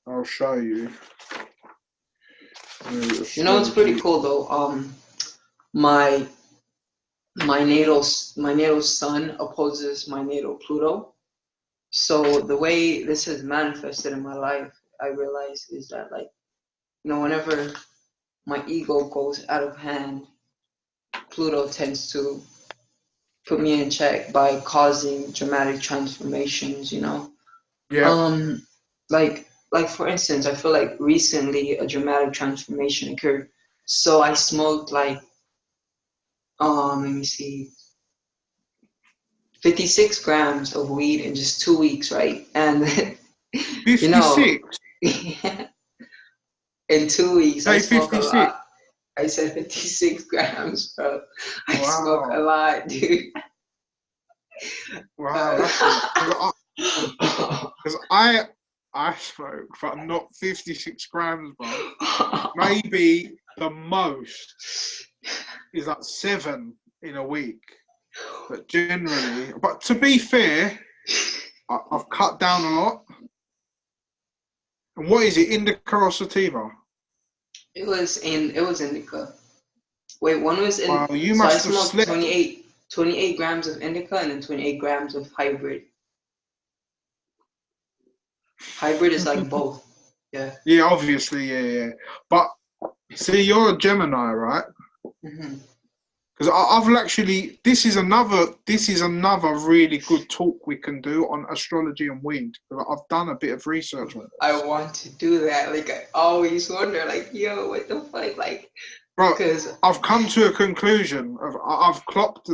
I'll show you. You know, it's pretty cool though. My natal sun opposes my natal Pluto. So the way this has manifested in my life, I realize is that, like, whenever my ego goes out of hand, Pluto tends to put me in check by causing dramatic transformations, Yeah. Um, like for instance, I feel like recently a dramatic transformation occurred. So I smoked like, let me see, 56 grams of weed in just 2 weeks, right? And you know, 56. in 2 weeks I Say smoke a 56. lot. I said 56 grams, bro. I smoke a Wow. lot, dude. Wow, that's it. Because I smoke, but not 56 grams, bro. Maybe the most is like 7 in a week. But generally, but to be fair, I've cut down a lot. And what is it, indica or sativa? It was indica. Wait, one was in. Wow, you So I must have smoked slept. 28 grams of indica and then 28 grams of hybrid. Hybrid is like both. Yeah. Yeah, obviously, yeah. But see, you're a Gemini, right? Hmm. Because I've actually, this is another really good talk we can do on astrology and weed. I've done a bit of research on I this. want to do that. Like, I always wonder, like, yo, what the fuck? Like, Bro, because. I've come to a conclusion of I've clocked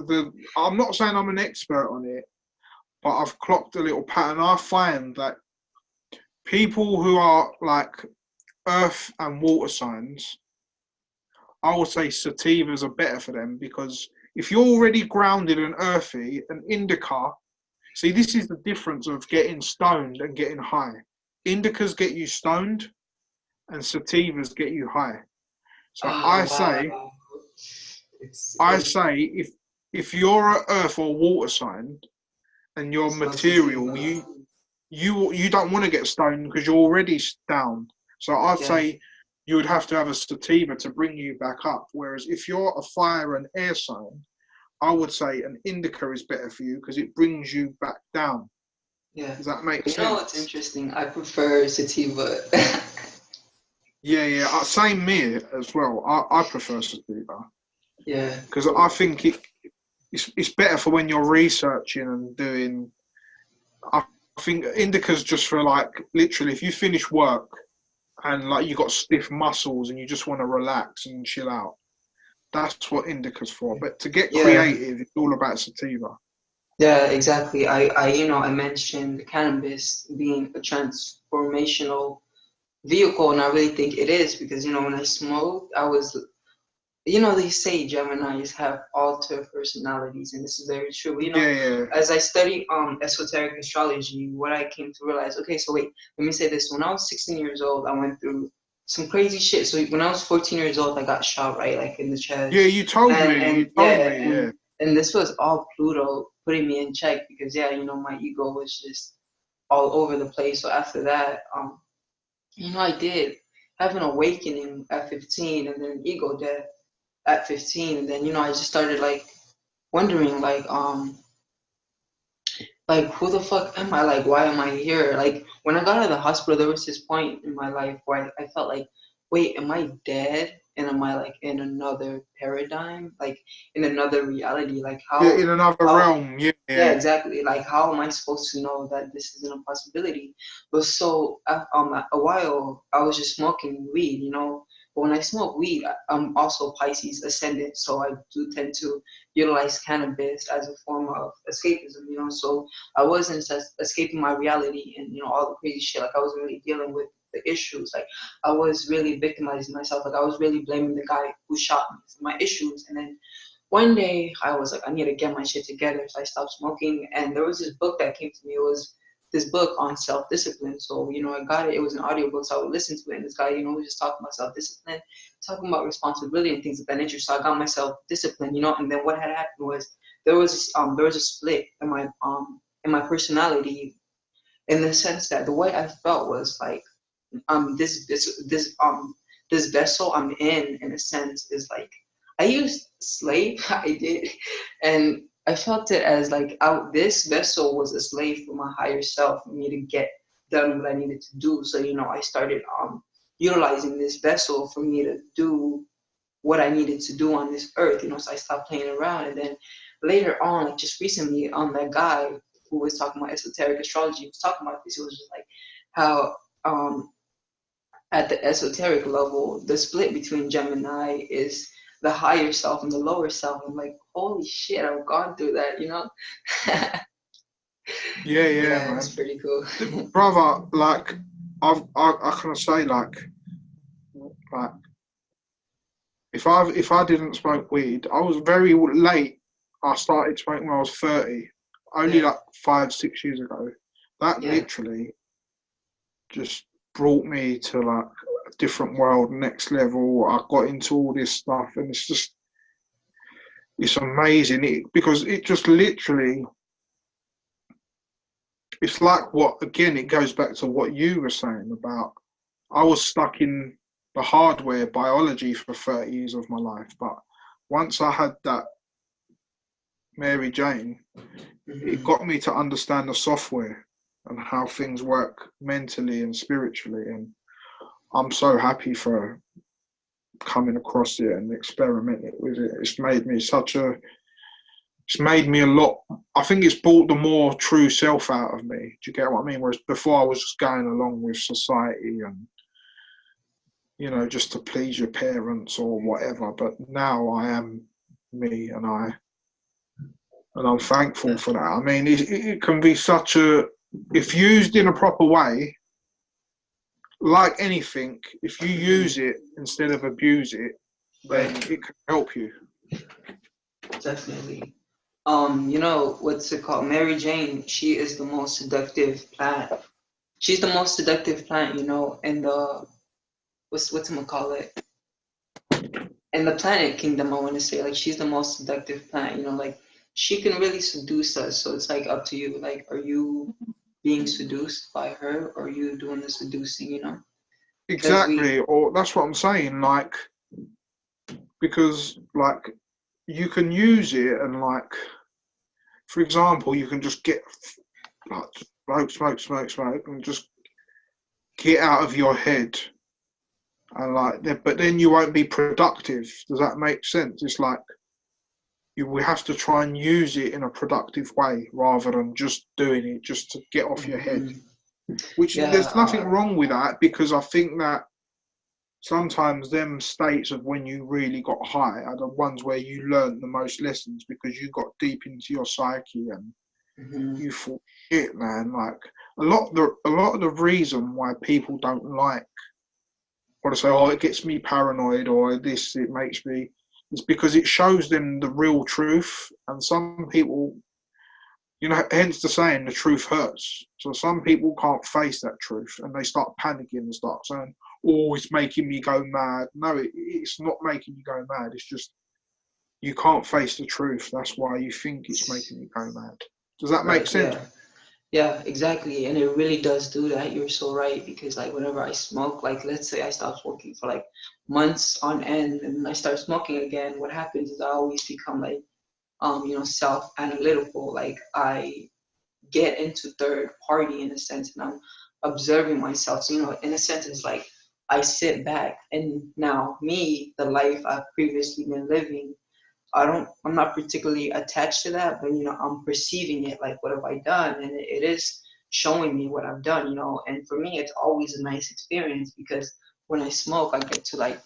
I'm not saying I'm an expert on it, but I've clocked a little pattern. I find that people who are like earth and water signs, I would say sativas are better for them because if you're already grounded and earthy, an indica, see, this is the difference of getting stoned and getting high. Indicas get you stoned and sativas get you high. So Oh, wow. I It's say if you're an earth or water sign and your smoke material, sativa. you don't want to get stoned because you're already down. So I'd Yeah. say you would have to have a sativa to bring you back up. Whereas if you're a fire and air sign, I would say an indica is better for you because it brings you back down. Yeah. Does that make You know what's sense? interesting? I prefer sativa. Yeah. Same me as well. I prefer sativa Yeah. because I think it's better for when you're researching and doing. I think indica's just for like literally if you finish work and like you got stiff muscles and you just want to relax and chill out. That's what indica's for. But to get Yeah. creative, it's all about sativa. Yeah, exactly. I mentioned cannabis being a transformational vehicle, and I really think it is because, when I smoked, I was, they say Geminis have alter personalities, and this is very true. Yeah. As I study esoteric astrology, what I came to realize, okay, so wait, let me say this. When I was 16 years old, I went through some crazy shit. So when I was 14 years old, I got shot, right, like in the Yeah, chest. you told And me. You and told yeah, me. Yeah. and this was all Pluto putting me in check because, yeah, my ego was just all over the place. So after that, I did have an awakening at 15 and then an ego death at 15. And then, I just started like wondering like who the fuck am I? Like, why am I here? Like, when I got out of the hospital, there was this point in my life where I felt like, wait, am I dead? And am I like in another paradigm, like in another reality? Like Yeah, in another how realm. Yeah, yeah, yeah. exactly. Like, how am I supposed to know that this isn't a possibility? But so, a while, I was just smoking weed, But when I smoke weed, I'm also Pisces ascendant, so I do tend to utilize cannabis as a form of escapism. So I wasn't just escaping my reality and, all the crazy shit. Like, I wasn't really dealing with the issues. Like, I was really victimizing myself. Like, I was really blaming the guy who shot me for my issues. And then one day I was like, I need to get my shit together. So I stopped smoking. And there was this book that came to me. It was this book on self-discipline. So, I got it. It was an audiobook. So I would listen to it. And this guy, was just talking about self-discipline, talking about responsibility and things of that nature. So I got myself disciplined, and then what had happened was there was a split in my personality, in the sense that the way I felt was like this vessel I'm in a sense, is like, I used slave, I did, and I felt it as like, this vessel was a slave for my higher self, for me to get done what I needed to do. So, I started utilizing this vessel for me to do what I needed to do on this earth, so I stopped playing around. And then later on, like just recently, that guy who was talking about esoteric astrology was talking about this. It was just like how at the esoteric level, the split between Gemini is the higher self and the lower self. I'm like, holy shit, I've gone through that, Yeah, man. It's pretty cool. Brother, like, I can say, like, if I didn't smoke weed, I was very late. I started smoking when I was 30, only like 5-6 years ago. That literally just brought me to like a different world, next level. I got into all this stuff, and it's amazing because it just literally, it's like it goes back to what you were saying about, I was stuck in the hardware biology for 30 years of my life, but once I had that Mary Jane, it got me to understand the software and how things work mentally and spiritually, and I'm so happy for coming across it and experimenting with it. It's made me a lot. I think it's brought the more true self out of me. Do you get what I mean? Whereas before I was just going along with society and, just to please your parents or whatever. But now I am me, and I'm thankful for that. I mean, it can be if used in a proper way, like anything, if you use it instead of abuse it, then it can help you. Definitely. What's it called? Mary Jane, she is the most seductive plant. She's the most seductive plant, in the, what's it call it? In the planet kingdom, I want to say, like, she's the most seductive plant, like, she can really seduce us. So it's like up to you. Like, are you being seduced by her, or are you doing the seducing, Exactly. Or that's what I'm saying, like, because like you can use it and like, for example, you can just get like smoke and just get out of your head, and like, but then you won't be productive. Does that make sense? It's like we have to try and use it in a productive way rather than just doing it just to get off your head. Which there's nothing wrong with that, because I think that sometimes them states of when you really got high are the ones where you learn the most lessons, because you got deep into your psyche and you thought, shit, man, like a lot of the reason why people don't like what I say, it gets me paranoid or it makes me, it's because it shows them the real truth. And some people, hence the saying, the truth hurts. So some people can't face that truth and they start panicking and start saying, it's making me go mad. No, it's not making you go mad. It's just you can't face the truth. That's why you think it's making you go mad. Does that make sense? Yeah, exactly. And it really does do that. You're so right. Because like whenever I smoke, like let's say I stop smoking for like months on end and I start smoking again, what happens is I always become like, self-analytical. Like I get into third party in a sense, and I'm observing myself. So, in a sense, it's like I sit back and now me, the life I've previously been living, I'm not particularly attached to that, but I'm perceiving it like, what have I done? And it is showing me what I've done, and for me, it's always a nice experience, because when I smoke, I get to like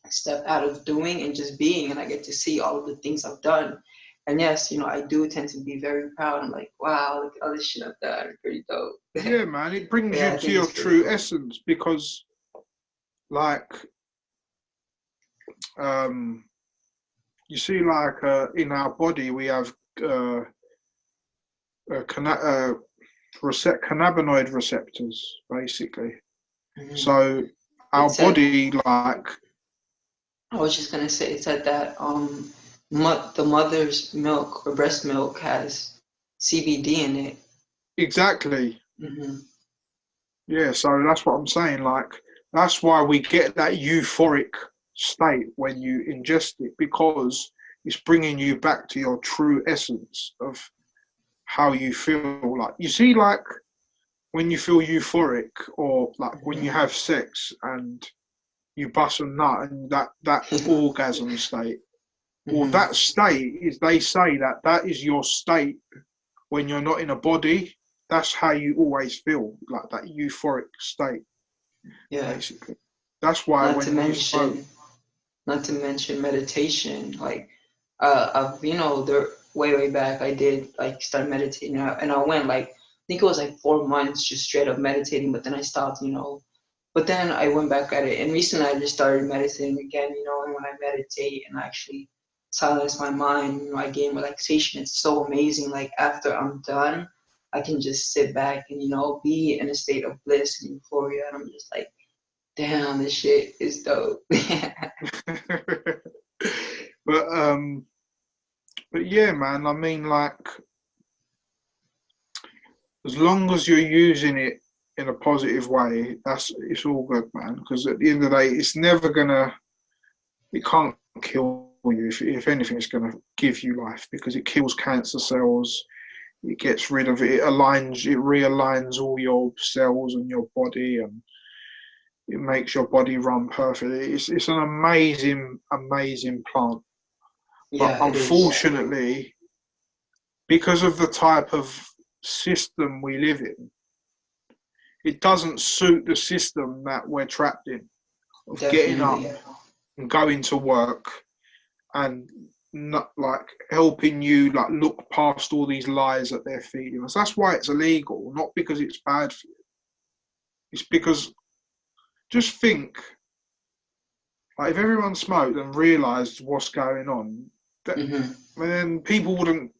step out of doing and just being, and I get to see all of the things I've done. And yes, I do tend to be very proud. I'm like, wow, look at all this shit I've done. Pretty dope. Yeah, man, it brings you to your true essence, because like you see, like in our body we have cannabinoid receptors, basically. So our body, like, I was just gonna say, it said that the mother's milk or breast milk has CBD in it. Exactly. Yeah, so that's what I'm saying. Like, that's why we get that euphoric state when you ingest it, because it's bringing you back to your true essence of how you feel. Like, you see, like, when you feel euphoric, or like when you have sex and you bust a nut and that orgasm state. Well, Mm-hmm. that state is, they say that that is your state when you're not in a body. That's how you always feel, like that euphoric state, Yeah. basically. That's why Not to when you smoke, mention, not to mention meditation. Like, I've, there way back, I did like start meditating, and I went like, I think it was like 4 months just straight up meditating, but then I stopped, But then I went back at it, and recently I just started meditating again, And when I meditate and actually silence my mind, I gain relaxation. It's so amazing. Like after I'm done, I can just sit back and be in a state of bliss and euphoria, and I'm just like, damn, this shit is dope. but but yeah, man. I mean, like, as long as you're using it in a positive way, it's all good, man. Because at the end of the day, it's never gonna, it can't kill you. If anything, it's gonna give you life, because it kills cancer cells. It gets rid of it. It realigns all your cells in your body, and it makes your body run perfectly. It's an amazing plant. But Yeah, it is. unfortunately, because of the type of system we live in, it doesn't suit the system that we're trapped in, of getting up Definitely. and going to work, and not like helping you like look past all these lies that they're feeding us. That's why it's illegal, not because it's bad for you. It's because, just think, like, if everyone smoked and realised what's going on, that, Hmm. then people wouldn't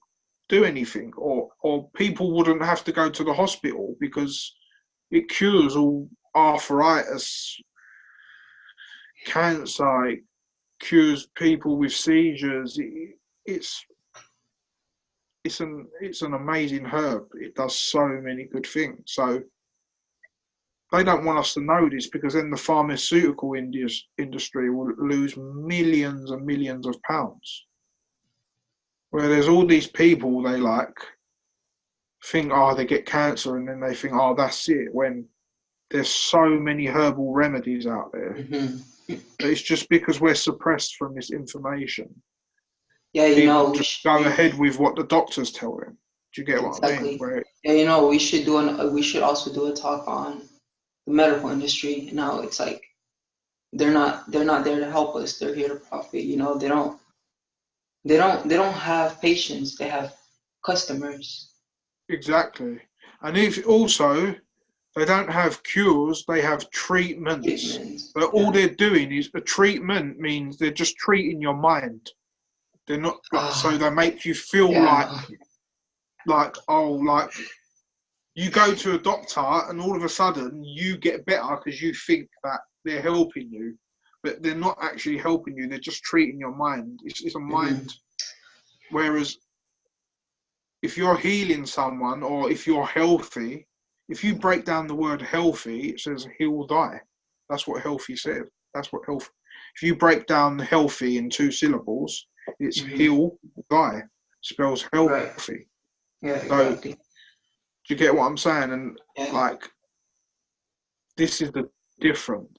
do anything, or people wouldn't have to go to the hospital, because it cures all arthritis, cancer, it cures people with seizures. It's it's an amazing herb. It does so many good things. So they don't want us to know this, because then the pharmaceutical industry will lose millions and millions of pounds. Where there's all these people, they like think, oh, they get cancer, and then they think, oh, that's it. When there's so many herbal remedies out there, Hmm. but it's just because we're suppressed from this information. Yeah, People we just should go ahead with what the doctors tell them. Do you get what I mean? exactly. Where Yeah, we should also do a talk on the medical industry. Now it's like they're not there to help us. They're here to profit. They don't have patients. They have customers. exactly, and if also they don't have cures, they have treatments. Treatments. But all Yeah. they're doing is, a treatment means they're just treating your mind. They're not like, so Ah, they make you feel yeah. oh, like, you go to a doctor and all of a sudden you get better because you think that they're helping you, but they're not actually helping you. They're just treating your mind. It's a Hmm. mind. Whereas if you're healing someone, or if you're healthy, if you break down the word healthy, it says heal, die. That's what healthy said. That's what health. If you break down healthy in 2 syllables, it's Hmm. heal, die. Spells Right. healthy. Yeah. So do Exactly. you get what I'm saying? And Yeah. like, this is the difference.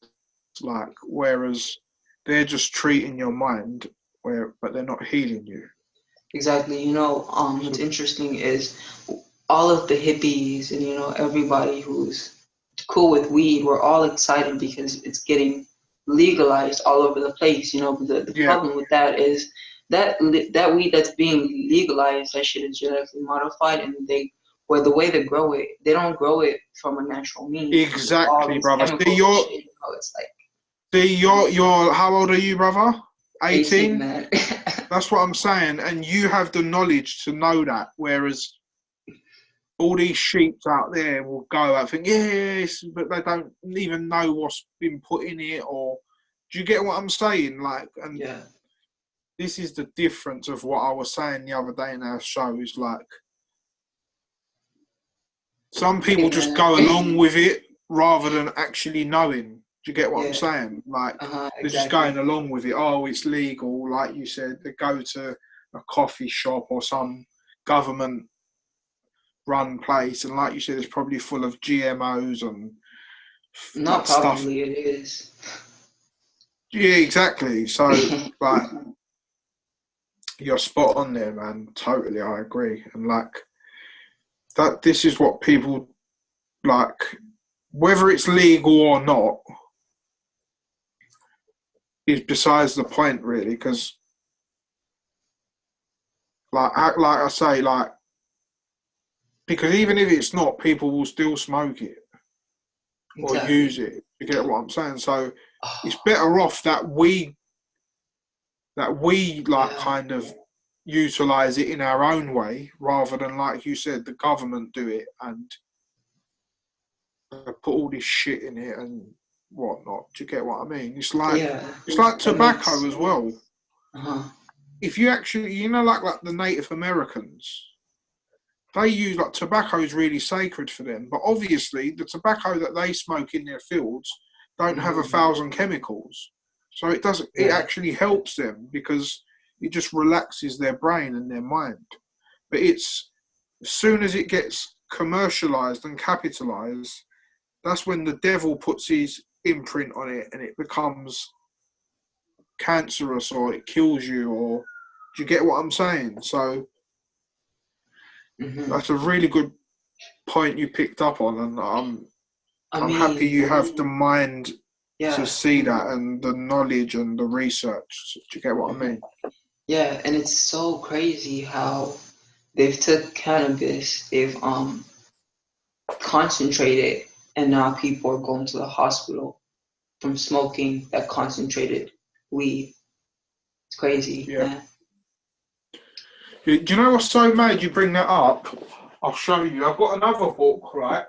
Like, whereas they're just treating your mind, but they're not healing you. Exactly. What's So interesting is all of the hippies and everybody who's cool with weed, we're all excited because it's getting legalized all over the place. But the yeah, problem with that is that weed that's being legalized, that shit is genetically modified, and where the way they grow it, they don't grow it from a natural means. It's all exactly, these brother. chemicals and shit. It's like You're. How old are you, brother? 18, 18. man. That's what I'm saying, and you have the knowledge to know that. Whereas all these sheeps out there will go out think yes, but they don't even know what's been put in it. Or do you get what I'm saying? Like, and Yeah. this is the difference of what I was saying the other day in our show. Is like, some Hey, people just man. go along with it, rather than actually knowing. Do you get what I'm Yeah. saying? Like, they're just Exactly. going along with it. Oh, it's legal, like you said. They go to a coffee shop or some government-run place, and like you said, it's probably full of GMOs and Not like stuff. probably, it is. Yeah, exactly. So, like, you're spot on there, man. Totally, I agree. And like that, this is what people like, whether it's legal or not, is besides the point, really. Because, like I say, like, because even if it's not, people will still smoke it or use Exactly. it. You get what I'm saying? So it's Oh, better off that we like yeah. kind of utilize it in our own way rather than, like you said, the government do it and put all this shit in it and whatnot. Do you get what I mean? Yeah. It's like It tobacco makes. as well. Uh-huh. If you actually, like the Native Americans, they use, like, tobacco is really sacred for them. But obviously, the tobacco that they smoke in their fields don't have Hmm. 1,000 chemicals, so it doesn't. It Yeah. actually helps them because it just relaxes their brain and their mind. But it's as soon as it gets commercialized and capitalized, that's when the devil puts his imprint on it and it becomes cancerous or it kills you. Or do you get what I'm saying? So Hmm. that's a really good point you picked up on, and I I'm happy mean, you have the mind to yeah. see that and the knowledge and the research. Do you get what I Hmm. mean? Yeah, and it's so crazy how they've took cannabis, they've concentrated, and now people are going to the hospital from smoking that concentrated weed. It's crazy, Yeah. man. Do you know what's so mad you bring that up? I'll show you. I've got another book, right?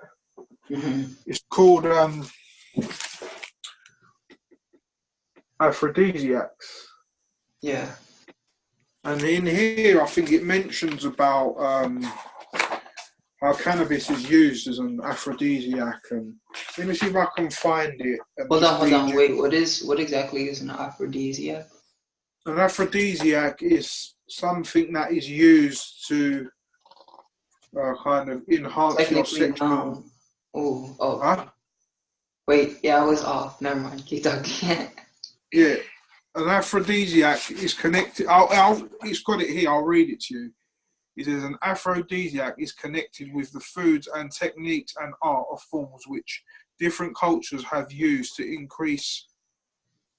Hmm. It's called Aphrodisiacs. Yeah. And in here, I think it mentions about how cannabis is used as an aphrodisiac. And let me see if I can find it and just Hold read on, you. wait. What exactly is an aphrodisiac? An aphrodisiac is something that is used to kind of enhance your Technically, sexual. no. Oh. Huh? Wait, yeah, I was off. Never mind. Keep talking. Yeah. An aphrodisiac is connected. It's got it here. I'll read it to you. It says an aphrodisiac is connected with the foods and techniques and art of forms which different cultures have used to increase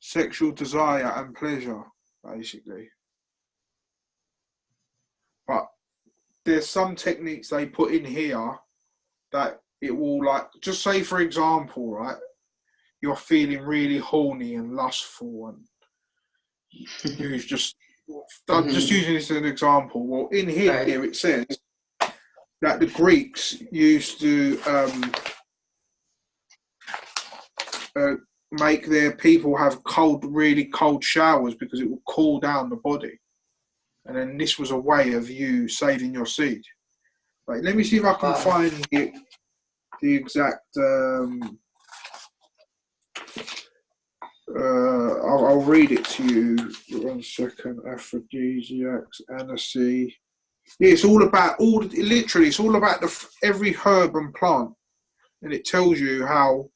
sexual desire and pleasure, basically. But there's some techniques they put in here that it will, like, just say for example, right, you're feeling really horny and lustful, and you just, I'm just Hmm. using this as an example. Well, in here Right. it says that the Greeks used to uh, make their people have really cold showers because it would cool down the body. And then this was a way of you saving your seed. Like, let me see if I can Wow. find the exact. I'll read it to you. 1 second. Aphrodisiacs, aniseed. Yeah, it's all about literally. It's all about every herb and plant, and it tells you how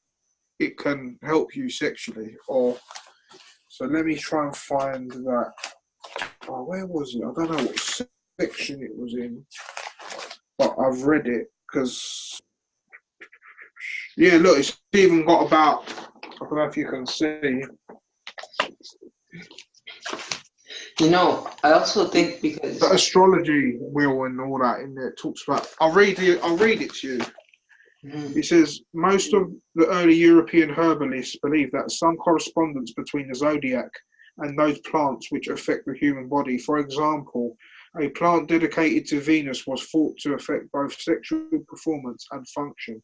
it can help you sexually. Or so let me try and find that. Oh, where was it? I don't know what section it was in, but I've read it because, yeah, look, it's even got about, I don't know if you can see, I also think the because. astrology wheel and all that in there. It talks about. I'll read it to you. Mhm. It says most of the early European herbalists believed that some correspondence between the zodiac and those plants which affect the human body. For example, a plant dedicated to Venus was thought to affect both sexual performance and function.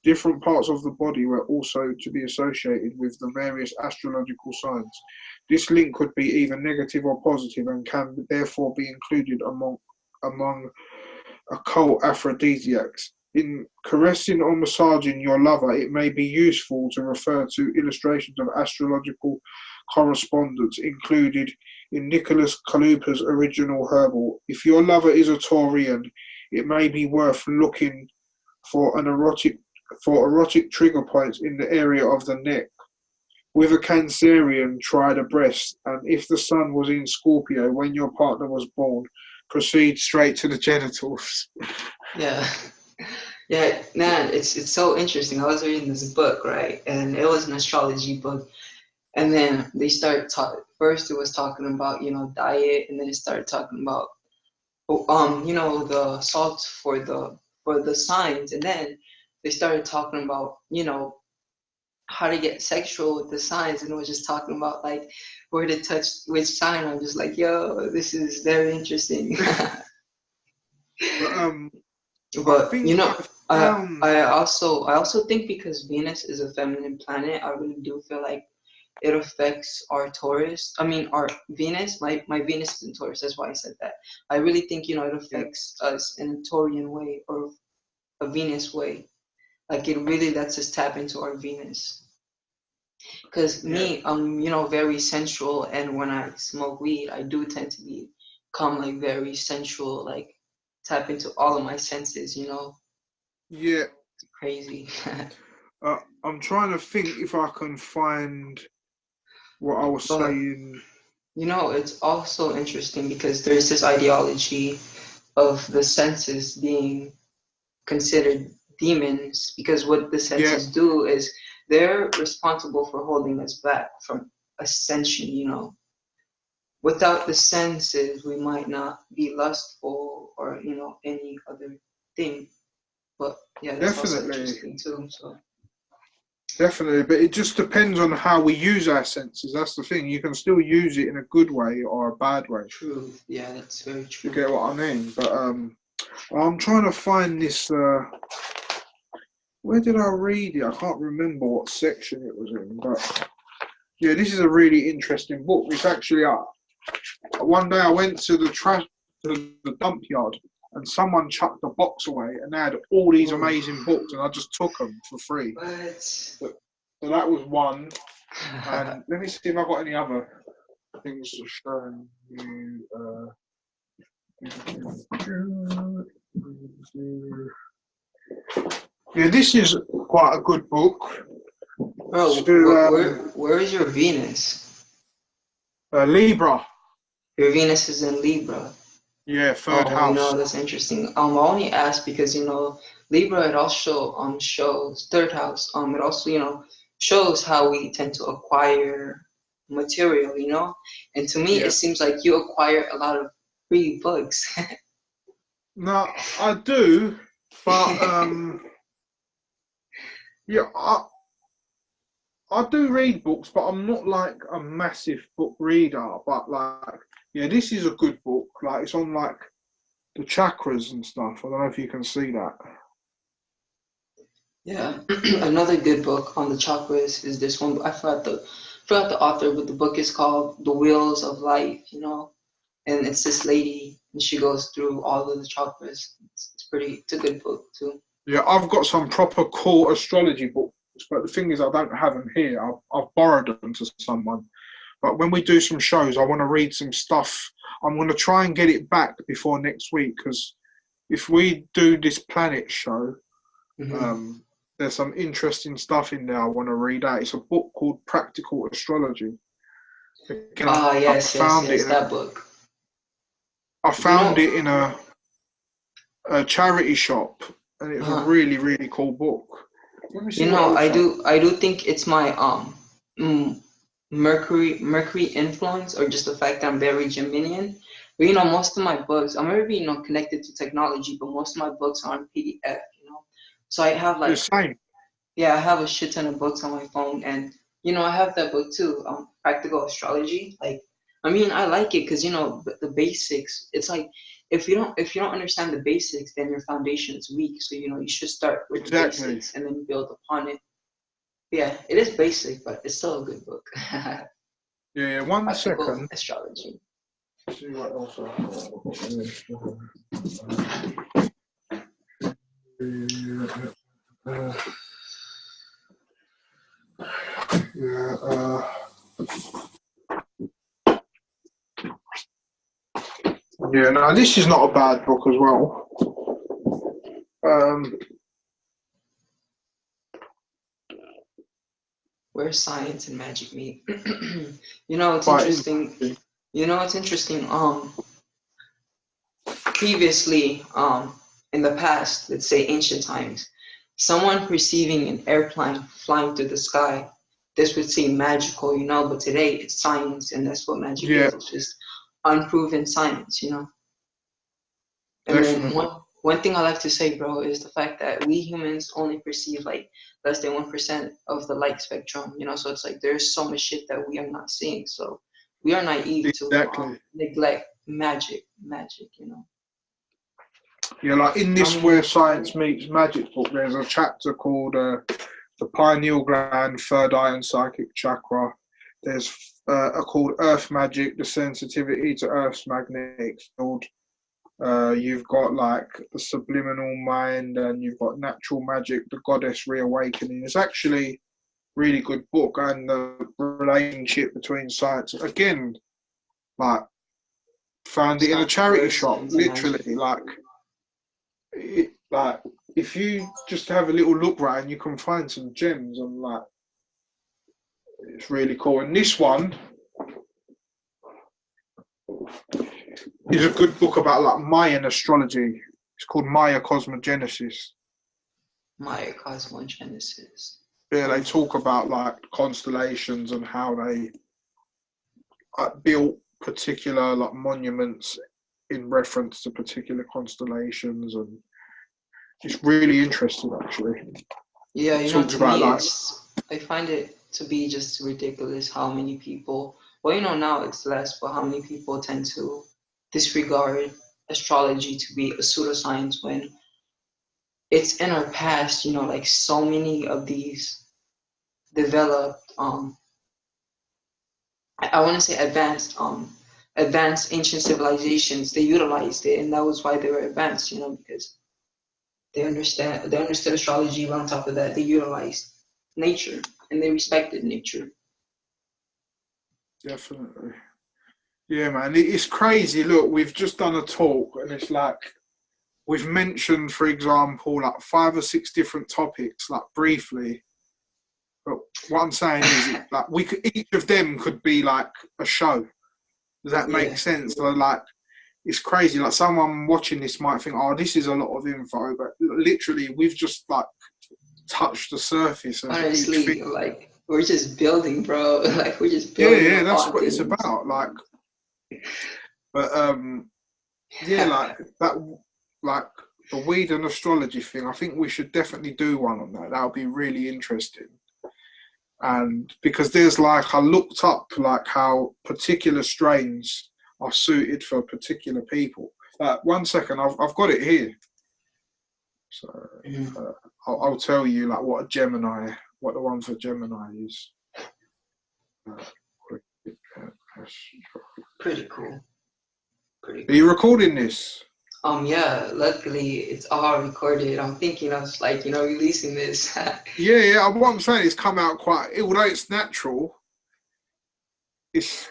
Different parts of the body were also to be associated with the various astrological signs. This link could be either negative or positive and can therefore be included among occult aphrodisiacs. In caressing or massaging your lover, it may be useful to refer to illustrations of astrological correspondence included in Nicholas Kalupa's original Herbal. If your lover is a Taurian, it may be worth looking for erotic trigger points in the area of the neck. With a Cancerian, try the breast, and if the sun was in Scorpio when your partner was born, proceed straight to the genitals. Yeah. Yeah, man, it's so interesting. I was reading this book, right? And it was an astrology book. And then they started talking. First, it was talking about, diet, and then it started talking about, the salts for the signs. And then they started talking about, how to get sexual with the signs, and it was just talking about like where to touch which sign. I'm just like, yo, this is very interesting. But But I also think because Venus is a feminine planet, I really do feel like it affects our Taurus. I mean, our Venus. My Venus is in Taurus. That's why I said that. I really think it affects us in a Taurian way or a Venus way. Like it really lets us tap into our Venus. Because me, I'm very sensual, and when I smoke weed, I do tend to become like very sensual, like tap into all of my senses. Yeah. It's crazy. I'm trying to think if I can find what I was saying. It's also interesting because there's this ideology of the senses being considered demons, because what the senses do is they're responsible for holding us back from ascension. Without the senses, we might not be lustful or, any other thing. But yeah, that's also interesting too. So. Definitely, but it just depends on how we use our senses. That's the thing. You can still use it in a good way or a bad way. True. Yeah, that's very true. You get what I mean? But I'm trying to find this. Where did I read it? I can't remember what section it was in. But yeah, this is a really interesting book. It's actually one day I went to the dump yard, and someone chucked a box away, and they had all these amazing books, and I just took them for free. What? So that was one. And let me see if I've got any other things to show you. Yeah, this is quite a good book. Bro, where is your Venus? Libra. Your Venus is in Libra. Yeah, third house. That's interesting. I only asked because Libra, it also shows third house. It also shows how we tend to acquire material. And to me, it seems like you acquire a lot of free books. No, I do, but yeah, I do read books, but I'm not like a massive book reader. But like, yeah, this is a good book. Like, it's on like the chakras and stuff. I don't know if you can see that. Yeah, another good book on the chakras is this one. I forgot the author, but the book is called The Wheels of Life. And it's this lady, and she goes through all of the chakras. It's a good book too. Yeah, I've got some proper cool astrology books, but the thing is, I don't have them here. I've borrowed them to someone. But when we do some shows, I want to read some stuff. I'm going to try and get it back before next week, because if we do this planet show, there's some interesting stuff in there I want to read out. It's a book called Practical Astrology. Yes, that book. I found it in a charity shop, and it's a really, really cool book. Let me see I do think it's my Mercury influence, or just the fact that I'm very Geminian. But most of my books, I'm very connected to technology, but most of my books are on PDF. So I have like the same. Yeah, I have a shit ton of books on my phone, and I have that book too, Practical Astrology. Like, I mean, I like it because the basics. It's like if you don't understand the basics, then your foundation is weak. So you should start with the basics and then build upon it. Yeah, it is basic, but it's still a good book. Yeah, one Practical second. Astrology. See what else I've got. Uh, yeah, yeah, no, this is not a bad book as well. Where science and magic meet. You know, it's interesting. You know, it's interesting. Previously, in the past, let's say ancient times, someone perceiving an airplane flying through the sky, this would seem magical, you know, but today it's science, and that's what magic is. It's just unproven science, you know. And then one thing I like to say, bro, is the fact that we humans only perceive like less than 1% of the light spectrum, you know, so it's like there's so much shit that we are not seeing. So we are naive to neglect magic, you know. Yeah, like in this Where Science Meets Magic book, there's a chapter called the Pineal Gland, Third Eye and Psychic Chakra. There's called Earth Magic, the sensitivity to Earth's magnetic field. You've got like the subliminal mind, and you've got natural magic, the goddess reawakening. It's actually a really good book, and the relationship between science. Again, like found it in a charity shop, literally. Like if you just have a little look around, you can find some gems, and like it's really cool. And this one is a good book about like Mayan astrology. It's called Maya Cosmogenesis. Maya Cosmogenesis. Yeah, they talk about like constellations and how they built particular like monuments in reference to particular constellations, and it's really interesting actually. Yeah, you know, to me, I find it to be just ridiculous how many people, well, you know, now it's less, but how many people tend to disregard astrology to be a pseudoscience when it's in our past, you know, like so many of these developed, I want to say advanced ancient civilizations, they utilized it, and that was why they were advanced, you know, because they understood astrology, but on top of that, they utilized nature, and they respected nature. Definitely. Yeah, man, it's crazy. Look, we've just done a talk, and it's like we've mentioned, for example, like 5 or 6 different topics, like briefly. But what I'm saying is, like each of them could be like a show. Does that make sense? So, like, it's crazy. Like someone watching this might think, "Oh, this is a lot of info," but literally, we've just like touched the surface. Honestly, like we're just building, bro. Like we're just building. Yeah, that's what it's about. Like, but yeah, like that, like the weed and astrology thing. I think we should definitely do one on that. That would be really interesting. And because there's like, I looked up like how particular strains are suited for particular people. Like, 1 second, I've got it here. So I'll tell you like what the one for Gemini is. Pretty cool. Are you recording this? Yeah, luckily it's all recorded. I'm thinking of like, you know, releasing this. yeah. What I'm saying is come out although it's natural, it's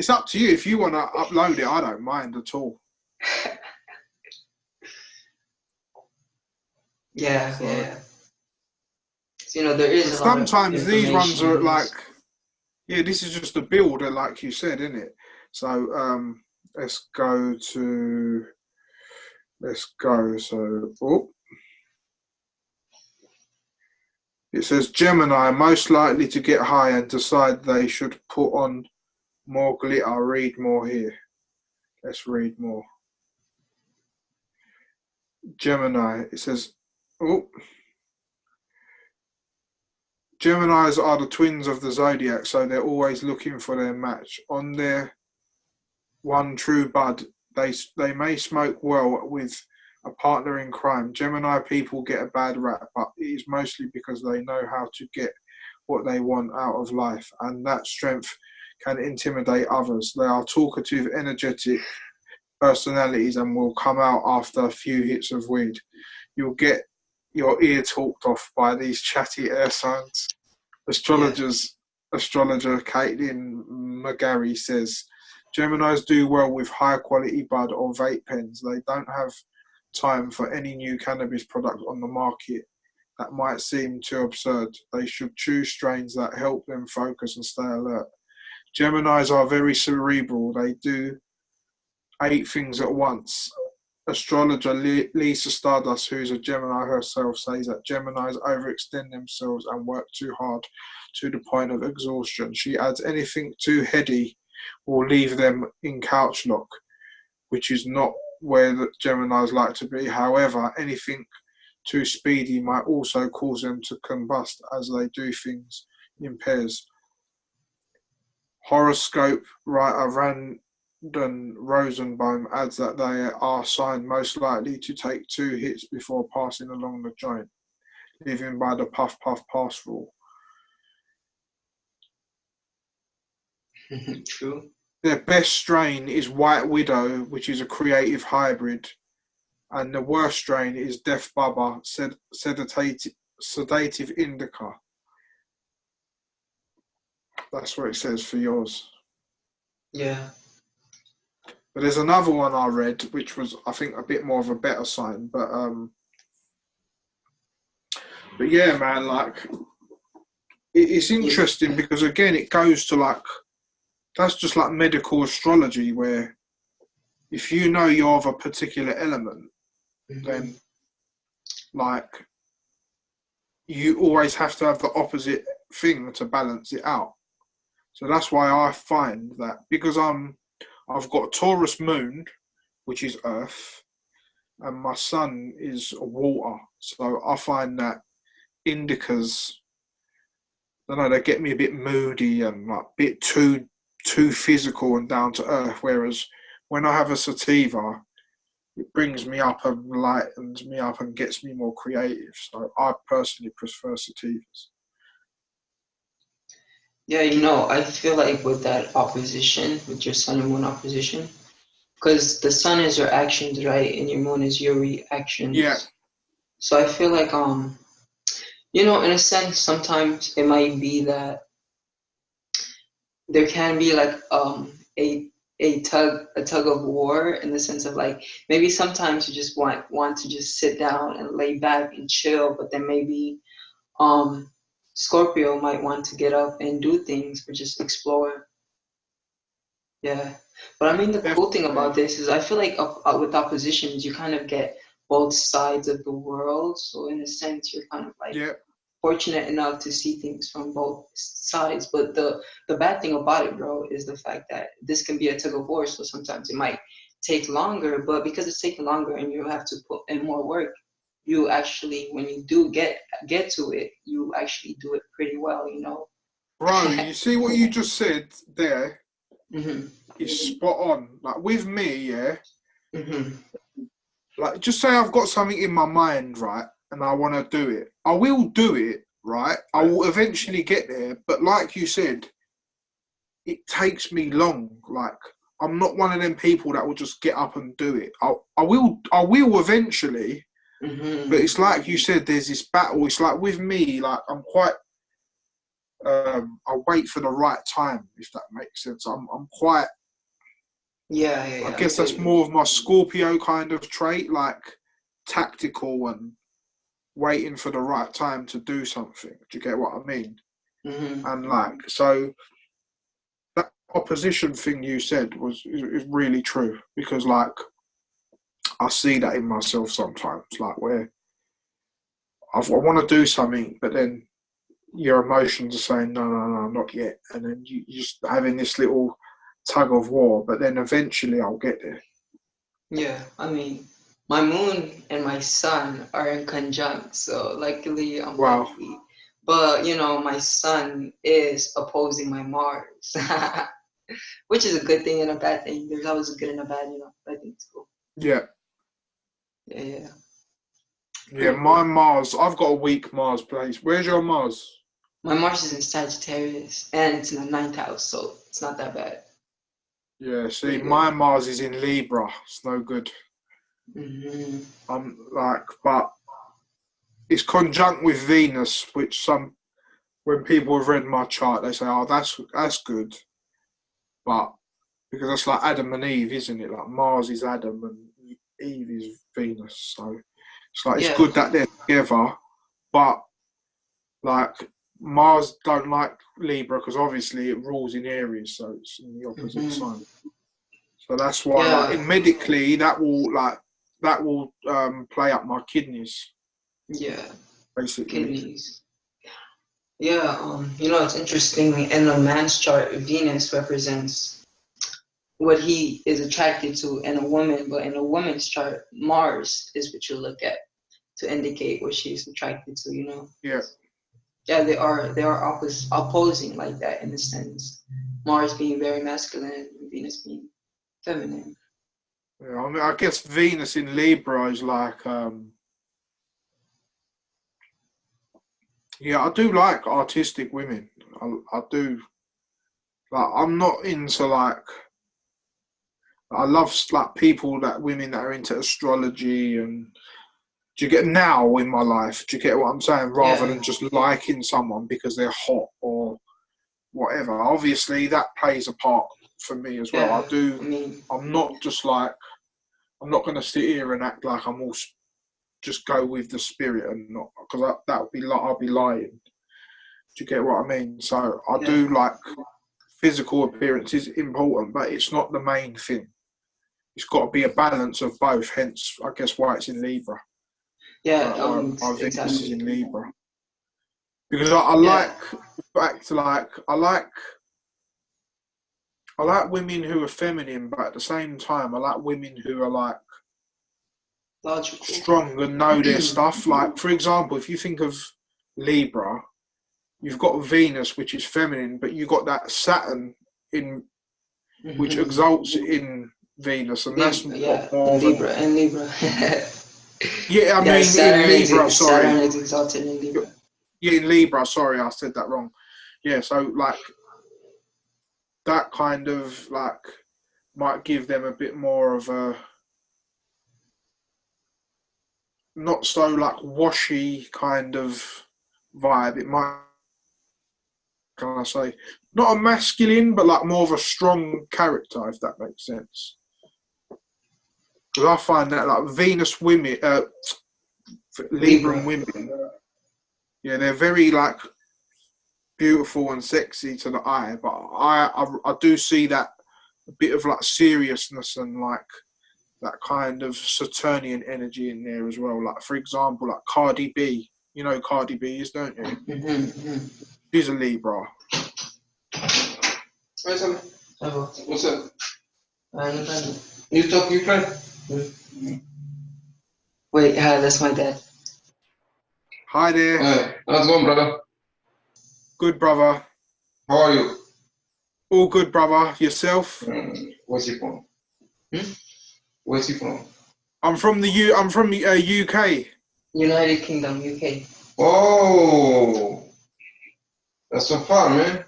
up to you. If you want to upload it, I don't mind at all. Yeah. So, you know, there is sometimes these ones are like, yeah, this is just a builder, like you said, isn't it? So let's go. So it says Gemini most likely to get high and decide they should put on more glitter. Read more here. Let's read more. Gemini. It says, Geminis are the twins of the zodiac, so they're always looking for their match. On their one true bud, they may smoke well with a partner in crime. Gemini people get a bad rap, but it is mostly because they know how to get what they want out of life, and that strength can intimidate others. They are talkative, energetic personalities and will come out after a few hits of weed. You'll get your ear talked off by these chatty air signs. Astrologer Caitlin McGarry says, Geminis do well with high quality bud or vape pens. They don't have time for any new cannabis product on the market that might seem too absurd. They should choose strains that help them focus and stay alert. Geminis are very cerebral. They do 8 things at once. Astrologer Lisa Stardust, who's a Gemini herself, says that Geminis overextend themselves and work too hard to the point of exhaustion. She adds anything too heady will leave them in couch lock, which is not where the Geminis like to be. However, anything too speedy might also cause them to combust as they do things in pairs. Horoscope writer Randon Rosenbaum adds that they are signed most likely to take 2 hits before passing along the joint, living by the puff puff pass rule. True. Their best strain is White Widow, which is a creative hybrid, and the worst strain is Death Bubba, sedative indica. That's what it says for yours. Yeah. But there's another one I read, which was, I think, a bit more of a better sign. But yeah, man, like, it's interesting because, again, it goes to, like, that's just like medical astrology, where if you know you're of a particular element, then, like, you always have to have the opposite thing to balance it out. So that's why I find that, because I've got Taurus moon, which is earth, and my sun is water. So I find that indicas, I don't know, they get me a bit moody and like a bit too physical and down to earth. Whereas when I have a sativa, it brings me up and lightens me up and gets me more creative. So I personally prefer sativas. Yeah, you know, I feel like with that opposition, with your sun and moon opposition, because the sun is your actions, right, and your moon is your reactions. Yeah. So I feel like, you know, in a sense, sometimes it might be that there can be like a tug of war, in the sense of, like, maybe sometimes you just want to just sit down and lay back and chill, but then maybe Scorpio might want to get up and do things or just explore. Yeah. But I mean, the cool thing about this is I feel like with oppositions, you kind of get both sides of the world. So in a sense, you're kind of like fortunate enough to see things from both sides. But the bad thing about it, bro, is the fact that this can be a tug of war. So sometimes it might take longer, but because it's taking longer and you have to put in more work, you actually, when you do get to it, you actually do it pretty well, you know. Bro, you see what you just said there? Mm-hmm. Is spot on. Like, with me, yeah. Mm-hmm. Like, just say I've got something in my mind, right, and I want to do it. I will do it, right? I will eventually get there. But like you said, it takes me long. Like, I'm not one of them people that will just get up and do it. I will eventually. Mm-hmm. But it's like you said, there's this battle. It's like with me, like, I'm quite. I wait for the right time, if that makes sense. I'm quite. Yeah. I guess that's more of my Scorpio kind of trait, like tactical and waiting for the right time to do something. Do you get what I mean? Mm-hmm. And like, so that opposition thing you said is really true, because like I see that in myself sometimes, like where I want to do something, but then your emotions are saying no, not yet, and then you just having this little tug of war, but then eventually I'll get there. Yeah, I mean, my moon and my sun are in conjunct, so luckily I'm lucky. But you know, my sun is opposing my Mars, which is a good thing and a bad thing. There's always a good and a bad, you know. I think it's cool. Yeah. Yeah, my Mars, I've got a weak Mars place. Where's your Mars? My Mars is in Sagittarius, and it's in the 9th house, so it's not that bad. Yeah, see, my Mars is in Libra. It's no good. Mm-hmm. I'm like, but it's conjunct with Venus, which when people have read my chart, they say, "Oh, that's good," but because that's like Adam and Eve, isn't it? Like Mars is Adam and Eve is Venus, so it's like it's good that they're together, but like Mars don't like Libra because obviously it rules in Aries, so it's in the opposite sign. So that's why, like, medically, that will play up my kidneys. Yeah. Basically. Kidneys. Yeah. It's interesting. In a man's chart, Venus represents what he is attracted to in a woman, but in a woman's chart, Mars is what you look at to indicate what she's attracted to. Yeah. Yeah, they are opposing like that in a sense. Mars being very masculine, and Venus being feminine. Yeah, I mean, I guess Venus in Libra is like, yeah, I do like artistic women. I do. Like, I'm not into like. I love like women that are into astrology and. Do you get now in my life? Do you get what I'm saying? Rather than just liking someone because they're hot or whatever. Obviously, that plays a part for me as well. I do. I'm not just like. I'm not going to sit here and act like I'm all just go with the spirit and not because I'll be lying. Do you get what I mean? So I do like physical appearance is important, but it's not the main thing. It's got to be a balance of both. Hence, I guess why it's in Libra. Yeah, I think exactly. this is in Libra because I like women who are feminine, but at the same time, I like women who are like logical, strong and know their stuff. Like, for example, if you think of Libra, you've got Venus, which is feminine, but you've got that Saturn which exalts in Venus, and that's more in Libra. In Libra. Yeah, I mean Saturn in Libra. Saturn is exalted in Libra. Yeah, in Libra. Sorry, I said that wrong. Yeah, so like that kind of like might give them a bit more of a not so like washy kind of vibe. It might, can I say, not a masculine, but like more of a strong character, if that makes sense. Because I find that like Venus women, Libran women, yeah, they're very like beautiful and sexy to the eye, but I do see that a bit of like seriousness and like that kind of Saturnian energy in there as well. Like for example, like Cardi B, you know who Cardi B is, don't you? She's a Libra. What's up? You talk Ukraine? Wait, hi, that's my dad. Hi there. Hey, how's it going, brother? Good, brother. How are you? All good, brother. Yourself? Where's he from? Where's he from? I'm from the UK. United Kingdom, UK. Oh, that's so far, man.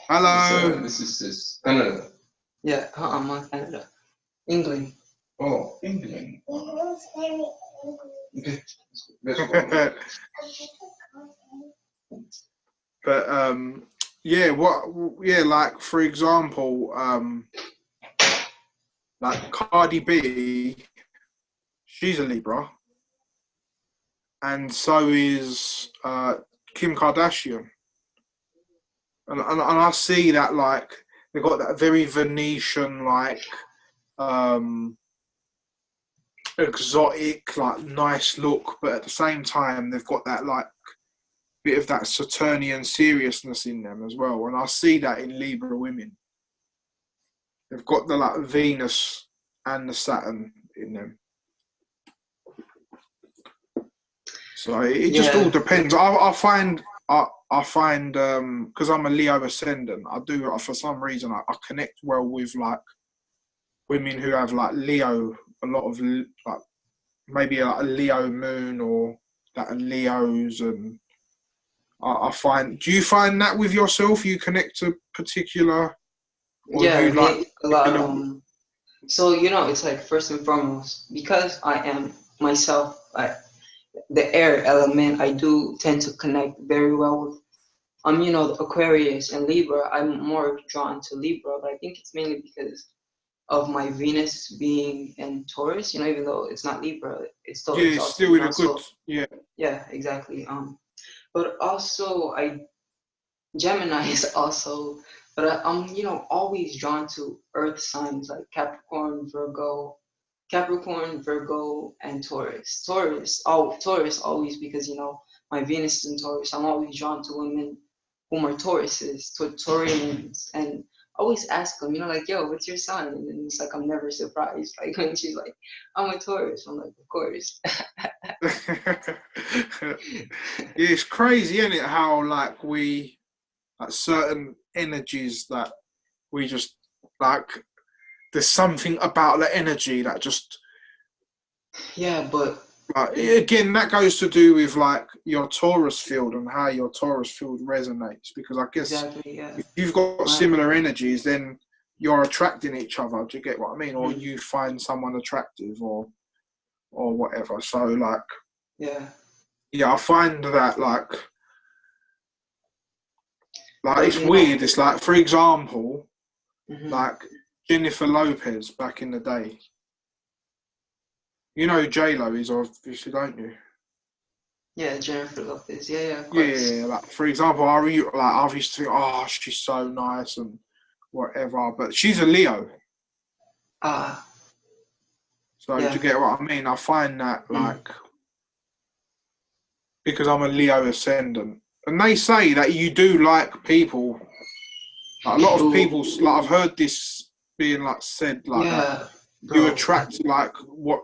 Hello. This is Canada. Yeah, I'm Canada. England. Oh, England. Okay. But yeah, like for example, like Cardi B, she's a Libra, and so is Kim Kardashian, and I see that like they've got that very Venetian like exotic, like nice look, but at the same time they've got that like bit of that Saturnian seriousness in them as well, and I see that in Libra women. They've got the like Venus and the Saturn in them, so it just all depends. I find because I'm a Leo ascendant, I do for some reason I connect well with like women who have like Leo, a lot of like maybe like a Leo moon or that are Leos, and I find. Do you find that with yourself? You connect to particular? Yeah, like a lot. So it's like first and foremost, because I am myself, the air element, I do tend to connect very well with Aquarius and Libra. I'm more drawn to Libra, but I think it's mainly because of my Venus being in Taurus. Even though it's not Libra, it's still Yeah, it's exalted. still in a good. Yeah. Yeah, exactly. But also Gemini is also, but I'm always drawn to Earth signs like Capricorn, Virgo, and Taurus. Taurus always, because my Venus is in Taurus. I'm always drawn to women whom are Tauruses, Taurians, and always ask them, like, yo, what's your sign? And then it's like I'm never surprised. Like when she's like, I'm a Taurus. I'm like, of course. Yeah, it's crazy, isn't it? How like certain energies that we just like. There's something about the energy that just. Yeah, but again, that goes to do with like your Taurus field and how your Taurus field resonates. Because I guess exactly, yeah. if you've got similar energies, then you're attracting each other. Do you get what I mean? Or you find someone attractive, or whatever. So like, yeah, I find that like it's weird. It's like, for example, like Jennifer Lopez back in the day. You know who J-Lo is, obviously, don't you? Yeah, Jennifer Lopez. Yeah, of course. Yeah, like for example, I used to think, oh, she's so nice and whatever, but she's a Leo. So do you get what I mean? I find that like because I'm a Leo ascendant, and they say that you do like people. Like, a lot of people, like I've heard this being like said, like that you attract like what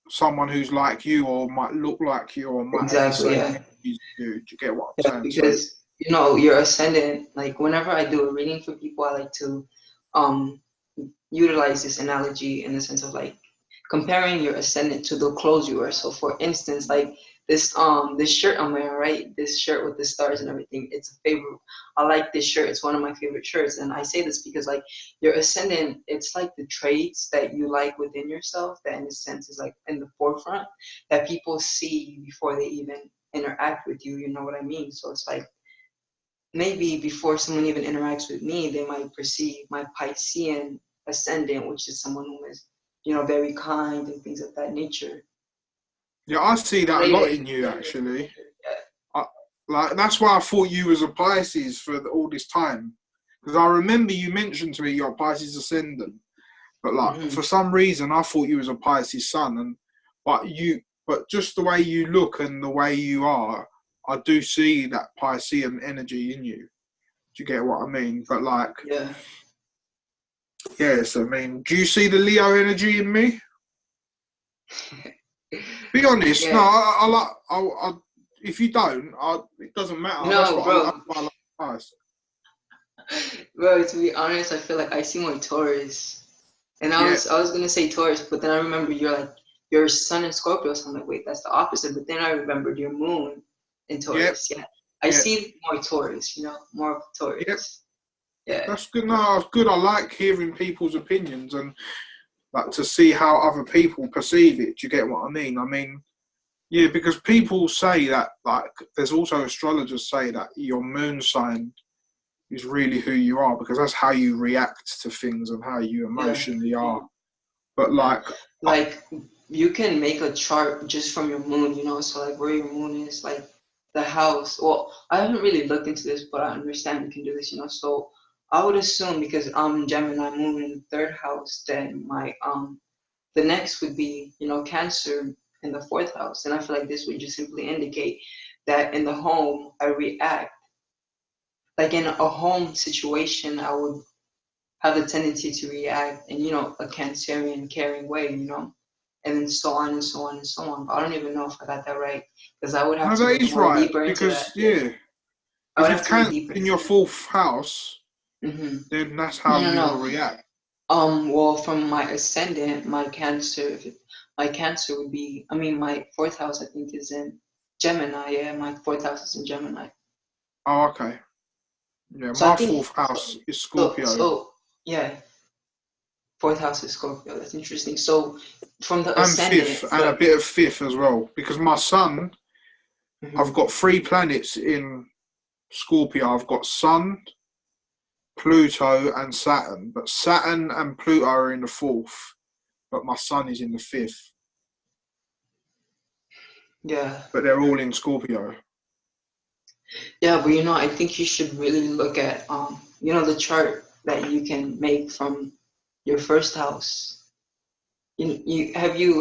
someone who's like you or might look like you or might have the same energies you do. Do you get what I'm saying? Because your ascendant, like whenever I do a reading for people, I like to utilize this analogy in the sense of like comparing your ascendant to the clothes you wear. So for instance, like this shirt I'm wearing, right? This shirt with the stars and everything, it's a favorite. I like this shirt. It's one of my favorite shirts. And I say this because like your ascendant, it's like the traits that you like within yourself that in a sense is like in the forefront that people see before they even interact with you. You know what I mean? So it's like maybe before someone even interacts with me, they might perceive my Piscean ascendant, which is someone who is, very kind and things of that nature. Yeah, I see that a lot in you, actually. Like that's why I thought you was a Pisces for all this time, because I remember you mentioned to me you're a Pisces ascendant, but like for some reason I thought you was a Pisces sun, but just the way you look and the way you are, I do see that Piscean energy in you. Do you get what I mean? But like, yes, I mean, do you see the Leo energy in me? Be honest. No, I if you don't, it doesn't matter. No, bro. I like Bro, to be honest, I feel like I see more Taurus, and I was gonna say Taurus, but then I remember you're like your sun in Scorpio, so I'm like, wait, that's the opposite. But then I remembered your moon in Taurus. Yeah, I see more Taurus. More of Taurus. Yep. Yeah, that's good. No, that's good. I like hearing people's opinions and like to see how other people perceive it. Do you get what I mean? I mean, yeah, because people say that, like, there's also astrologers say that your moon sign is really who you are because that's how you react to things and how you emotionally are. But like you can make a chart just from your moon, so like where your moon is, like the house. Well, I haven't really looked into this, but I understand you can do this, so I would assume because I'm Gemini moon in the third house, then my the next would be, Cancer in the fourth house. And I feel like this would just simply indicate that in the home, I react. Like in a home situation, I would have the tendency to react in, a Cancerian caring way, and then so on and so on and so on. But I don't even know if I got that right because I would have to look more deeper into that. If you've Cancer in your fourth house, then that's how you will react. Well, from my ascendant, my Cancer would be, my fourth house, I think, is in Gemini. Yeah, my fourth house is in Gemini. Oh, okay. Yeah, so my fourth house is Scorpio. So, yeah. Fourth house is Scorpio. That's interesting. So from the And ascendant, fifth, and a bit of fifth as well. Because my sun, Mhm. I've got 3 planets in Scorpio. I've got Sun, Pluto, and Saturn. But Saturn and Pluto are in the 4th, but my sun is in the 5th. Yeah. But they're all in Scorpio. Yeah, but I think you should really look at the chart that you can make from your first house. Have you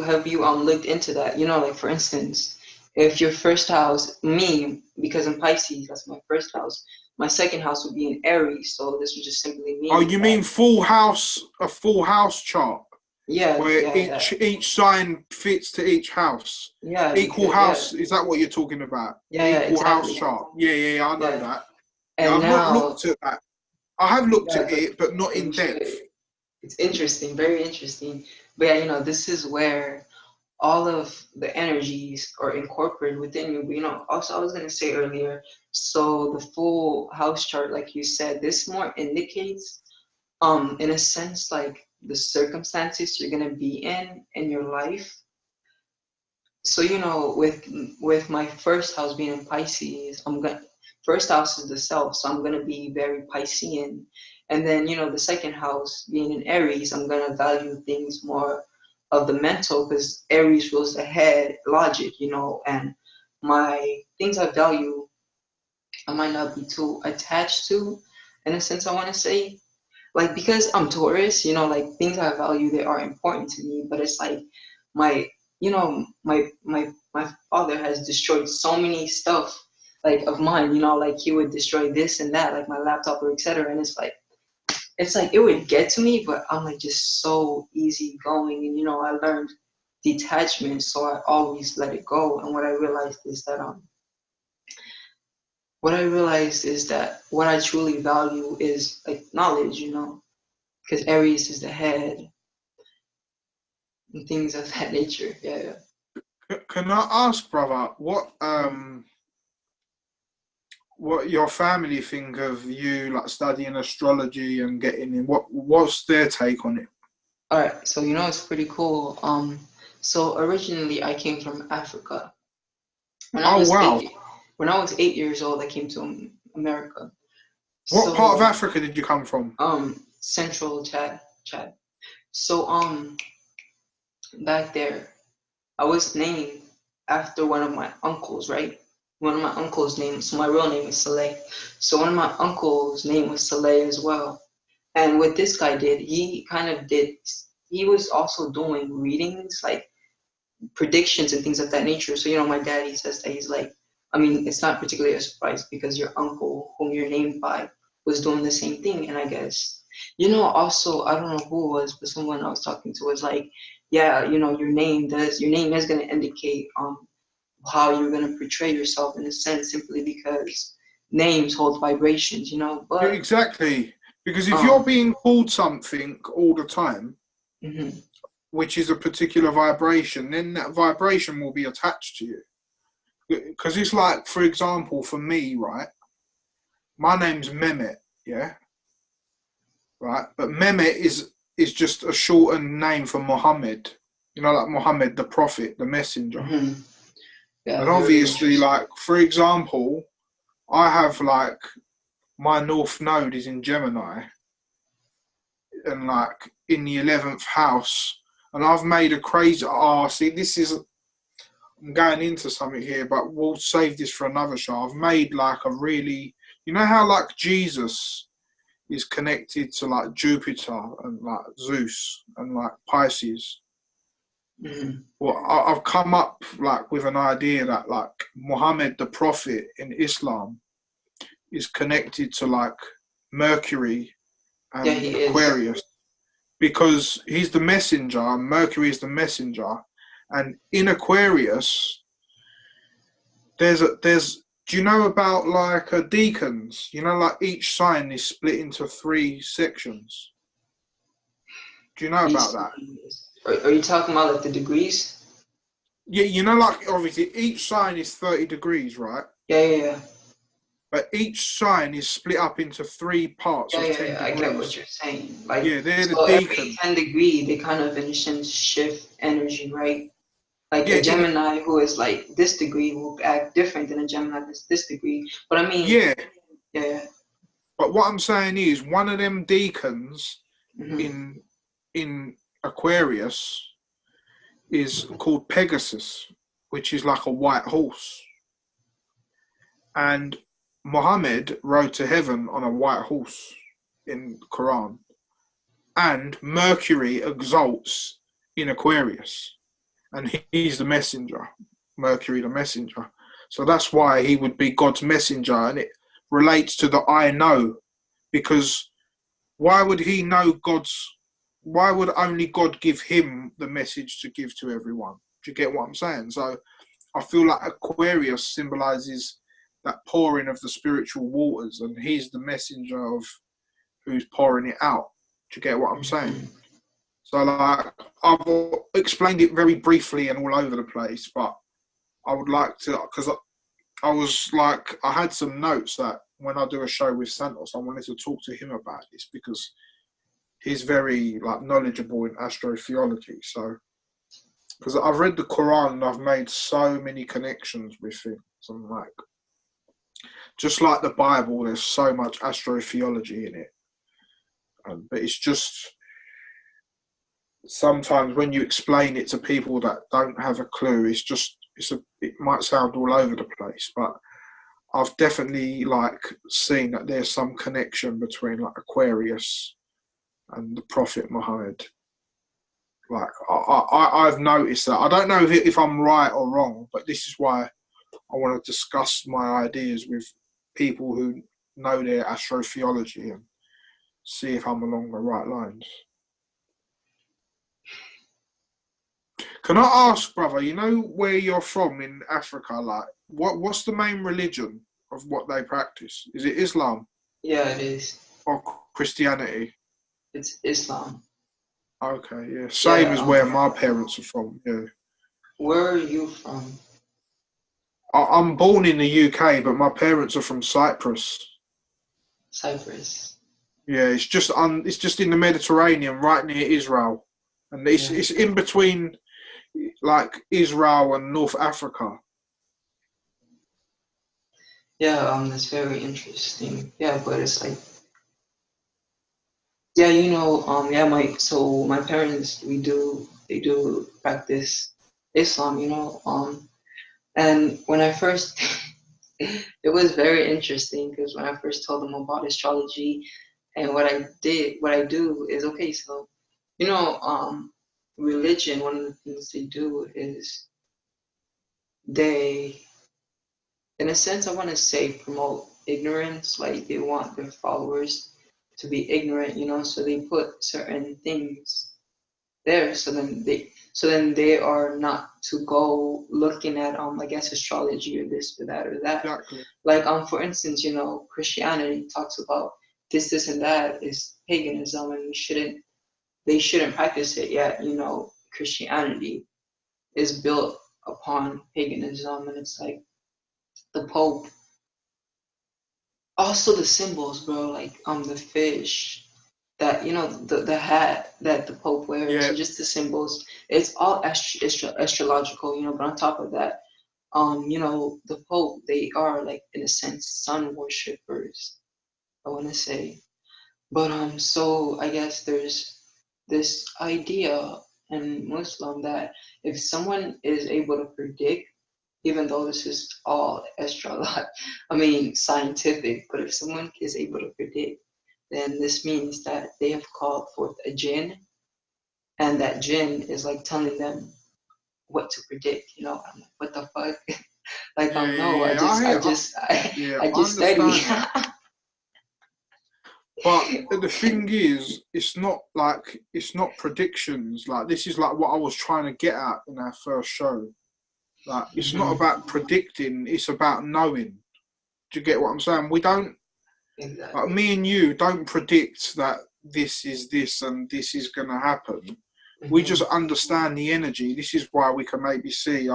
looked into that? Like for instance, if your first house, me, because I'm Pisces, that's my first house. My second house would be in Aries, so this would just simply mean. Oh, you mean a full house chart? Yeah, Where yeah, each sign fits to each house. yeah. Equal house, is that what you're talking about? Yeah, Equal house exactly. chart. Yeah, I know that. And I've now, not looked at that. I have looked at but it, but not in depth. It's interesting, very interesting. But yeah, this is where all of the energies are incorporated within you. But also I was gonna say earlier, so the full house chart, like you said, this more indicates, in a sense, like the circumstances you're gonna be in your life. So with my first house being in Pisces, first house is the self, so I'm gonna be very Piscean. And then the second house being in Aries, I'm gonna value things more of the mental, because Aries rules the head, logic, and my things I value, I might not be too attached to, in a sense, I want to say, like, because I'm Taurus, like things I value, they are important to me, but it's like my my father has destroyed so many stuff, like, of mine, like he would destroy this and that, like my laptop or etc. And it's like it would get to me, but I'm like just so easy going, and I learned detachment, so I always let it go. And what I realized is that what I truly value is like knowledge, because Aries is the head and things of that nature. Yeah. Can I ask, brother, what your family think of you, like studying astrology and getting in? What's their take on it? All right. So it's pretty cool. So originally I came from Africa. When I was wow. When I was 8 years old, I came to America. What part of Africa did you come from? Central Chad. So back there, I was named after one of my uncles, right? One of my uncles' names, so my real name is Saleh. So one of my uncles' name was Saleh as well. And what this guy did, he was also doing readings, like predictions and things of that nature. So, my dad, he says that he's like, I mean, it's not particularly a surprise because your uncle, whom you're named by, was doing the same thing. And I guess, also, I don't know who it was, but someone I was talking to was like, yeah, your name is going to indicate how you're going to portray yourself, in a sense, simply because names hold vibrations, but Yeah, exactly. Because if you're being called something all the time, mm-hmm. which is a particular vibration, then that vibration will be attached to you. Because it's like, for example, for me, right, my name's Mehmet, yeah? Right? But Mehmet is just a shortened name for Muhammad. Like Muhammad, the prophet, the messenger. Mm-hmm. Yeah, and obviously, like, for example, I have, like, my North Node is in Gemini, and, like, in the 11th house, and I've made a crazy... I'm going into something here, but we'll save this for another show. I've made, like, a really... You know how, like, Jesus is connected to, like, Jupiter and, like, Zeus and, like, Pisces? Mm-hmm. Well, I've come up, like, with an idea that, like, Muhammad, the prophet in Islam, is connected to, like, Mercury and Aquarius, because he's the messenger, and Mercury is the messenger, and in Aquarius, there's do you know about, like, deacons? Like, each sign is split into 3 sections. Do you know about that? Are you talking about, like, the degrees? Yeah, like, obviously each sign is 30 degrees, right? Yeah. but each sign is split up into 3 parts of 10 I get what degrees. you're saying. Like, Yeah, they're the so every deacons. 10 degree, they kind of, in a sense, shift energy, right? Like Yeah, a Gemini who is like this degree will act different than a Gemini that's this degree. But I mean, yeah. yeah. But what I'm saying is, one of them deacons Mm-hmm. in Aquarius is called Pegasus, which is like a white horse. And Muhammad rode to heaven on a white horse in the Quran. And Mercury exalts in Aquarius. And he's the messenger, Mercury the messenger. So that's why he would be God's messenger. And it relates to the I know. Because why would he know why would only God give him the message to give to everyone? Do you get what I'm saying? So I feel like Aquarius symbolizes that pouring of the spiritual waters, and he's the messenger of who's pouring it out. Do you get what I'm saying? So like, I've explained it very briefly and all over the place, but I would like to, because I had some notes that when I do a show with Santos, I wanted to talk to him about this because he's very like knowledgeable in astrotheology. So, because I've read the Quran and I've made so many connections with things. I'm like, just like the Bible, there's so much astrotheology in it. But it's just sometimes when you explain it to people that don't have a clue, it might sound all over the place, but I've definitely like seen that there's some connection between like Aquarius and the Prophet Muhammad. Like I've noticed that. I don't know if I'm right or wrong, but this is why I want to discuss my ideas with people who know their astrotheology and see if I'm along the right lines. Can I ask, brother, you know where you're from in Africa, like what's the main religion of what they practice? Is it Islam? Yeah, it is. Or Christianity? It's Islam. Okay, yeah. Same as where my parents are from, yeah. Where are you from? I'm born in the UK, but my parents are from Cyprus. Cyprus. Yeah, it's just in the Mediterranean, right near Israel. And it's in between like Israel and North Africa. Yeah, that's very interesting. Yeah, but it's like, yeah, you know, my parents, they do practice Islam, you know, and when I first, it was very interesting because when I first told them about astrology and what I do is, okay, so, you know, religion, one of the things they do is they, in a sense, I want to say promote ignorance, like they want their followers to be ignorant, you know, so they put certain things there, so then they are not to go looking at I guess astrology or this or that or that. Exactly. Like for instance, you know, Christianity talks about this and that is paganism and they shouldn't practice it, yet you know Christianity is built upon paganism, and it's like the Pope, also the symbols, bro, like the fish, that you know the hat that the Pope wears, Yeah. so just the symbols, it's all astrological, you know. But on top of that, you know, the Pope, they are like in a sense sun worshippers, I want to say. But so I guess there's this idea in Muslim that if someone is able to predict, even though this is all scientific, but if someone is able to predict, then this means that they have called forth a jinn, and that jinn is like telling them what to predict. You know, I'm like, what the fuck? Like, no, I just study. That. But the thing is, it's not predictions. Like, this is like what I was trying to get at in our first show. Like, it's not about predicting, it's about knowing. Do you get what I'm saying? We don't, Exactly. like, me and you don't predict that this is this and this is going to happen. We just understand the energy. This is why we can maybe see,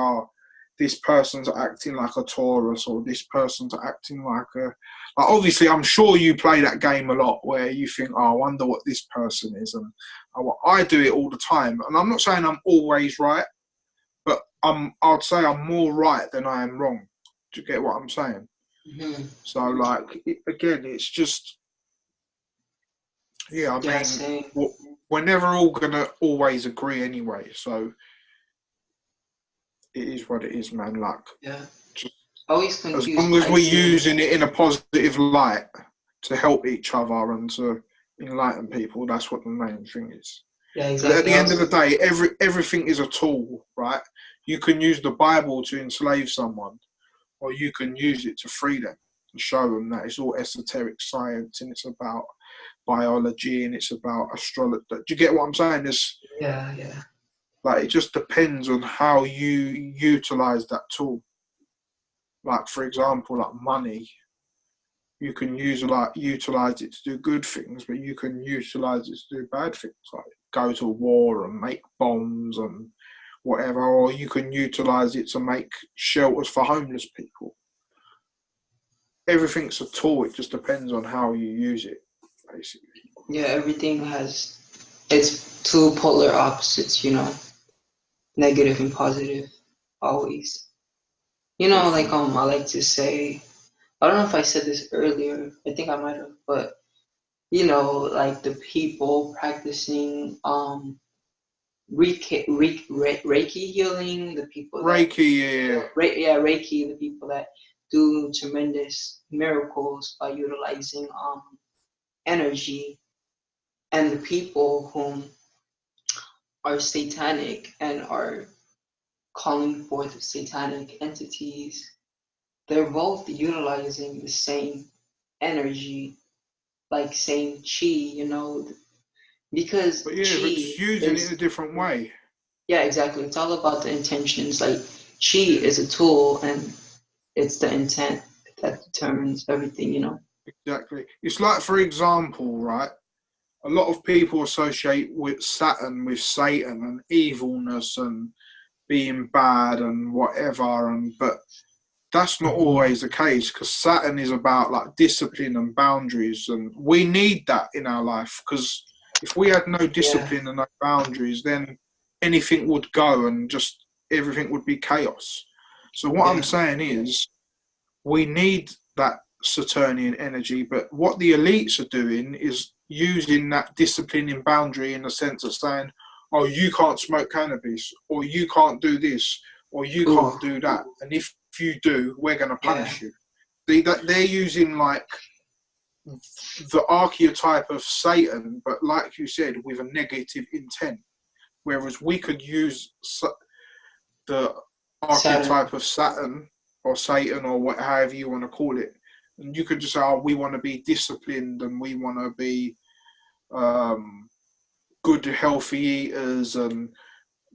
this person's acting like a Taurus, or this person's acting like a... Like, obviously, I'm sure you play that game a lot where you think, oh, I wonder what this person is. And I do it all the time. And I'm not saying I'm always right, but I'd say I'm more right than I am wrong. Do you get what I'm saying? Mm-hmm. So, like, again, it's just... Yeah, I mean, we're never all going to always agree anyway. So, it is what it is, man. Like, Yeah. just, Always confused. as long as we're using it in a positive light to help each other and to enlighten people, that's what the main thing is. Yeah, exactly. But at the end of the day, everything is a tool, right? You can use the Bible to enslave someone, or you can use it to free them and show them that it's all esoteric science and it's about biology and it's about astrology. Do you get what I'm saying? Yeah. Like, it just depends on how you utilize that tool. Like, for example, like money, you can utilize it to do good things, but you can utilize it to do bad things, like go to war and make bombs and whatever, or you can utilize it to make shelters for homeless people. Everything's a tool. It just depends on how you use it, basically. Yeah, everything has its two polar opposites, negative and positive, always. Like I like to say, I don't know if I said this earlier. I think I might have, but like the people practicing Reiki healing, the people Reiki, Reiki, the people that do tremendous miracles by utilizing energy, and the people whom are satanic and are calling forth satanic entities. They're both utilizing the same energy, like same chi, because but yeah, chi but just using it in a different way. Yeah, exactly. It's all about the intentions. Like, chi is a tool, and it's the intent that determines everything. Exactly. It's like, for example, right? A lot of people associate with Saturn with Satan and evilness and being bad and whatever, but that's not always the case, because Saturn is about like discipline and boundaries, and we need that in our life, because if we had no discipline and no boundaries, then anything would go and just everything would be chaos. So what I'm saying is, we need that Saturnian energy, but what the elites are doing is using that discipline and boundary in the sense of saying, oh, you can't smoke cannabis, or you can't do this, or you can't do that, and if you do, we're going to punish you. They're using like the archetype of Satan, but like you said, with a negative intent, whereas we could use the archetype of Saturn or Satan, or however you want to call it, and you could just say, oh, we want to be disciplined and we want to be good, healthy eaters, and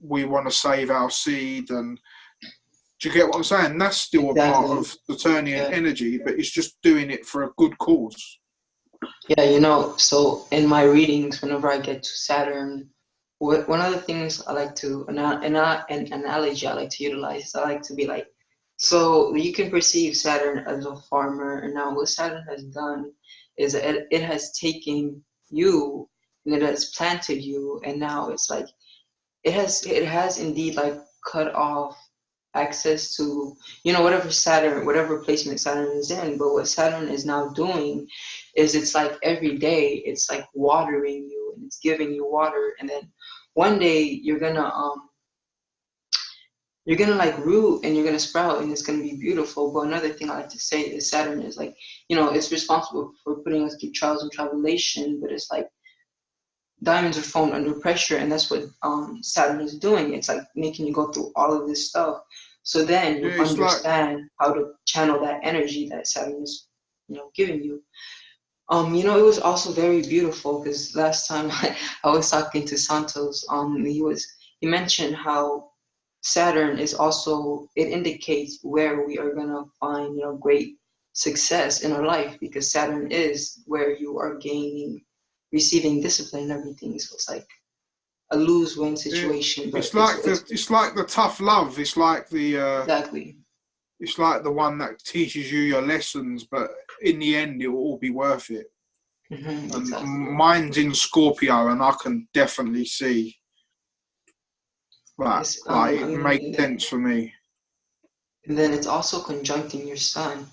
we want to save our seed. And do you get what I'm saying? That's still a part of Saturnian energy, but it's just doing it for a good cause. Yeah, so in my readings, whenever I get to Saturn, one of the things I like to, an analogy I like to utilize is I like to be like, so you can perceive Saturn as a farmer, and now what Saturn has done is it has taken you and it has planted you, and now it's like it has indeed like cut off access to whatever placement Saturn is in. But what Saturn is now doing is it's like every day it's like watering you, and it's giving you water, and then one day you're gonna like root and you're gonna sprout and it's gonna be beautiful. But another thing I like to say is Saturn is like, it's responsible for putting us through trials and tribulation, but it's like diamonds are formed under pressure, and that's what Saturn is doing. It's like making you go through all of this stuff, so then you understand how to channel that energy that Saturn is, giving you. It was also very beautiful because last time I was talking to Santos, he mentioned how Saturn is also, it indicates where we are gonna find, great success in our life, because Saturn is where you are receiving discipline and everything. So it's like a lose-win situation. But It's like the tough love. It's like exactly. It's like the one that teaches you your lessons, but in the end, it will all be worth it. Mm-hmm, And exactly. mine's in Scorpio, and I can definitely see that. It makes sense for me. And then it's also conjuncting your sun.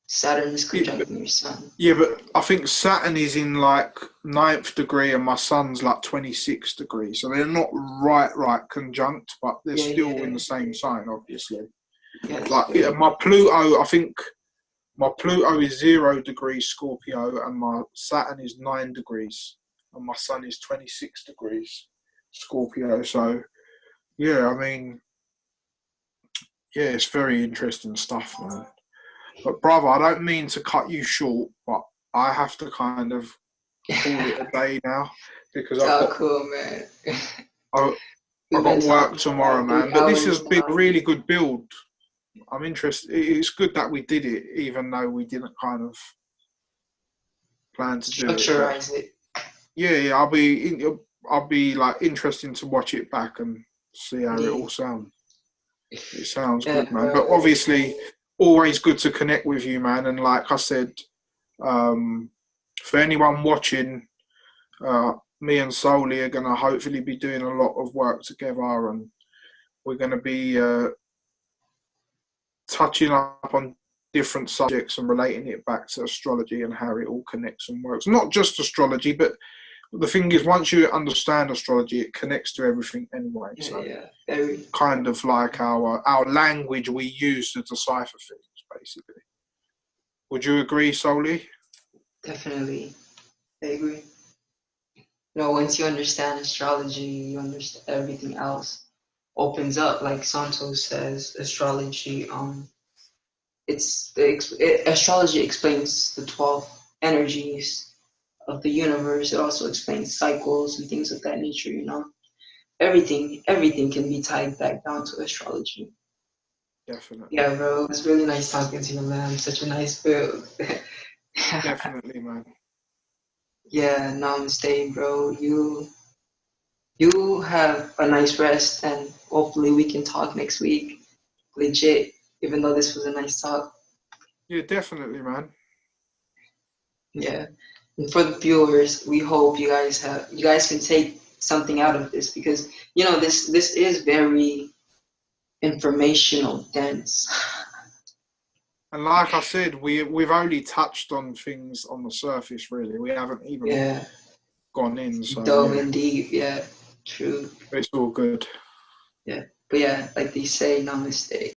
Saturn is conjuncting your sun. Yeah, but I think Saturn is in like 9th degree and my sun's like 26 degrees. So they're not right conjunct, but they're still in the same sign, obviously. Yes, my Pluto, I think my Pluto is 0 degrees Scorpio and my Saturn is 9 degrees and my sun is 26 degrees Scorpio. So, yeah, I mean, yeah, it's very interesting stuff, man. But brother, I don't mean to cut you short, but I have to kind of call it a day now because cool, man. I've got work tomorrow, man. But this has been a really good build. I'm interested. It's good that we did it, even though we didn't kind of plan to do it. Structurize it. Yeah, I'll be like interesting to watch it back and see how it all sounds. It sounds good, man. But obviously, always good to connect with you, man. And like I said, for anyone watching, me and Soli are going to hopefully be doing a lot of work together, and we're going to be touching up on different subjects and relating it back to astrology and how it all connects and works. Not just astrology, but the thing is, once you understand astrology, it connects to everything anyway. So kind of like our language we use to decipher things, basically. Would you agree, Soli? Definitely. I agree. Once you understand astrology, you understand everything else. Opens up, like Santos says, astrology. Astrology explains the 12 energies of the universe. It also explains cycles and things of that nature. Everything can be tied back down to astrology. Definitely. Yeah, bro. It's really nice talking to you, man. Such a nice build. Definitely, man. Yeah, namaste, bro. You have a nice rest, and hopefully we can talk next week. Legit, even though this was a nice talk. Yeah, definitely, man. Yeah, and for the viewers, we hope you guys can take something out of this, because this is very informational dense. And like I said, we've only touched on things on the surface, really. We haven't even gone in. So dove in deep. Yeah, true. It's all good. Yeah, but yeah, like they say, namaste.